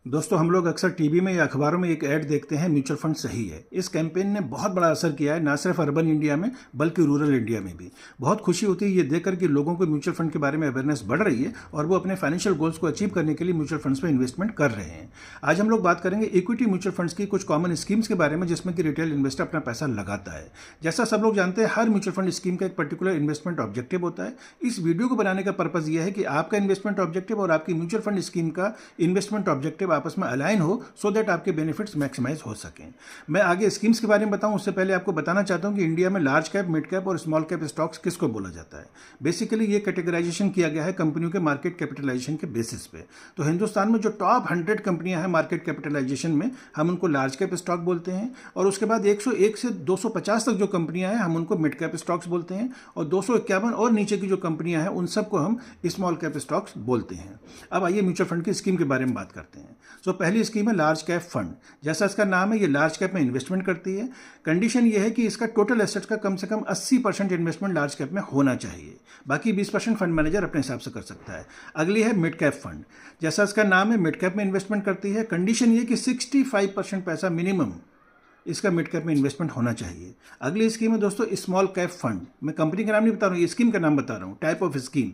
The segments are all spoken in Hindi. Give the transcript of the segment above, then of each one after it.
दोस्तों, हम लोग अक्सर टीवी में या अखबारों में एक ऐड देखते हैं, म्यूचुअल फंड सही है। इस कैंपेन ने बहुत बड़ा असर किया है, ना सिर्फ अर्बन इंडिया में बल्कि रूरल इंडिया में भी। बहुत खुशी होती है ये देखकर कि लोगों को म्यूचुअल फंड के बारे में अवेयरनेस बढ़ रही है और वो अपने फाइनेंशियल गोल्स को अचीव करने के लिए म्यूचुअल फंड्स में इन्वेस्टमेंट कर रहे हैं। आज हम लोग बात करेंगे इक्विटी म्यूचुअल फंड्स की कुछ कॉमन स्कीम्स के बारे में, जिसमें कि रिटेल इन्वेस्टर अपना पैसा लगाता है। जैसा सब लोग जानते हैं, हर म्यूचुअल फंड स्कीम का एक पर्टिकुलर इन्वेस्टमेंट ऑब्जेक्टिव होता है। इस वीडियो को बनाने का पर्पज यह है कि आपका इन्वेस्टमेंट ऑब्जेक्टिव और आपकी म्यूचुअल फंड स्कीम का इन्वेस्टमेंट ऑब्जेक्टिव आपस में अलाइन हो, सो दैट आपके बेनिफिट्स मैक्सिमाइज हो सकें। मैं आगे स्कीम्स के बारे में बताऊं उससे पहले आपको बताना चाहता हूं कि इंडिया में लार्ज कैप, मिड कैप और स्मॉल कैप स्टॉक्स किसको बोला जाता है। बेसिकली ये कैटेगराइजेशन किया गया है कंपनियों के मार्केट कैपिटलाइजेशन के बेसिस पे। तो हिंदुस्तान में जो टॉप 100 कंपनियां हैं मार्केट कैपिटलाइजेशन में, हम उनको लार्ज कैप स्टॉक बोलते हैं। और उसके बाद 101 से 250 तक जो कंपनियां हैं, हम उनको मिड कैप स्टॉक्स बोलते हैं। और 251 और नीचे की जो कंपनियां हैं, उन सबको हम स्मॉल कैप स्टॉक्स बोलते हैं। अब आइए म्यूचुअल फंड की स्कीम के बारे में बात करते हैं। तो पहली स्कीम है लार्ज कैप फंड। जैसा इसका नाम है, ये लार्ज कैप में इन्वेस्टमेंट करती है। कंडीशन ये है कि इसका टोटल एसेट्स का कम से कम 80% इन्वेस्टमेंट लार्ज कैप में होना चाहिए। बाकी 20% फंड मैनेजर अपने हिसाब से कर सकता है। अगली है मिड कैप फंड। जैसा इसका नाम है, मिड कैप में इन्वेस्टमेंट करती है। कंडीशन ये कि 65% पैसा मिनिमम इसका मिड कैप में इन्वेस्टमेंट होना चाहिए। अगली स्कीम है दोस्तों स्मॉल कैप फंड। मैं कंपनी का नाम नहीं बता रहा हूँ, ये स्कीम का नाम बता रहा हूँ, type of scheme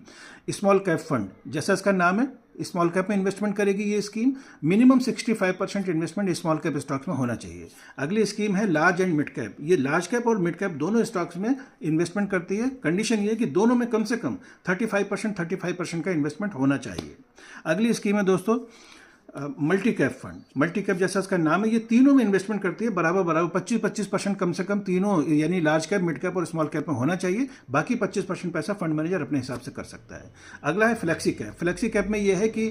small cap fund. जैसा इसका नाम है, स्मॉल कैप में इन्वेस्टमेंट करेगी ये scheme. Minimum 65% investment small cap stocks में होना चाहिए। अगली स्कीम है लार्ज एंड मिड कैप। ये लार्ज कैप और मिड कैप दोनों स्टॉक्स में इन्वेस्टमेंट करती है। कंडीशन ये है कि दोनों में कम से कम 35% का इन्वेस्टमेंट होना चाहिए। अगली स्कीम है दोस्तों multi cap fund. Multi cap जैसा इसका नाम है, ये तीनों में इन्वेस्टमेंट करती है। बराबर बराबर 25% कम से कम तीनों, यानी लार्ज कैप, मिड कैप और स्मॉल कैप में होना चाहिए। बाकी 25% पैसा फंड मैनेजर अपने हिसाब से कर सकता है। अगला है फ्लेक्सी कैप। फ्लेक्सी कैप में ये है कि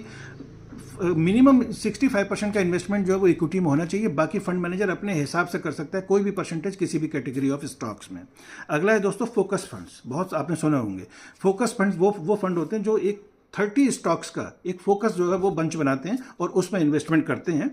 मिनिमम 65% का इन्वेस्टमेंट जो है वो इक्विटी में होना चाहिए। बाकी फंड मैनेजर अपने हिसाब से कर सकता है, कोई भी परसेंटेज किसी भी कैटेगरी ऑफ स्टॉक्स में। अगला है दोस्तों फोकस फंड्स। बहुत आपने सुना होंगे फोकस फंड्स। वो फंड होते हैं जो एक 30 स्टॉक्स का एक फोकस जो है वो बंच बनाते हैं और उसमें इन्वेस्टमेंट करते हैं।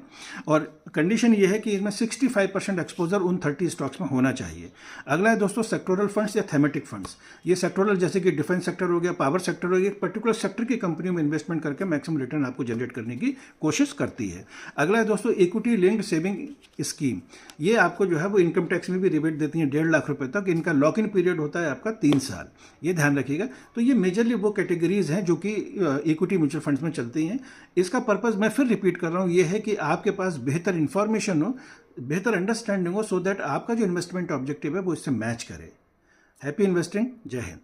और कंडीशन ये है कि इसमें 65% एक्सपोजर उन 30 स्टॉक्स में होना चाहिए। अगला है दोस्तों सेक्टोरल फंड्स या थेमेटिक फंड्स। ये सेक्टोरल जैसे कि डिफेंस सेक्टर हो गया, पावर सेक्टर हो गया, एक पर्टिकुलर सेक्टर की कंपनियों में इन्वेस्टमेंट करके मैक्सिमम रिटर्न आपको जनरेट करने की कोशिश करती है। अगला है दोस्तों इक्विटी लिंक्ड सेविंग स्कीम। ये आपको जो है वो इनकम टैक्स में भी रिबेट देती है 1.5 लाख रुपए तक। इनका लॉक इन पीरियड होता है आपका 3 साल। ये ध्यान रखिएगा। तो ये मेजरली वो कैटेगरीज हैं जो कि इक्विटी म्यूचुअल फंड्स में चलती हैं। इसका पर्पस मैं फिर रिपीट कर रहा हूं, ये है कि आपके पास बेहतर इंफॉर्मेशन हो, बेहतर अंडरस्टैंडिंग हो, सो दैट आपका जो इन्वेस्टमेंट ऑब्जेक्टिव है वो इससे मैच करे। Happy investing. जय हिंद।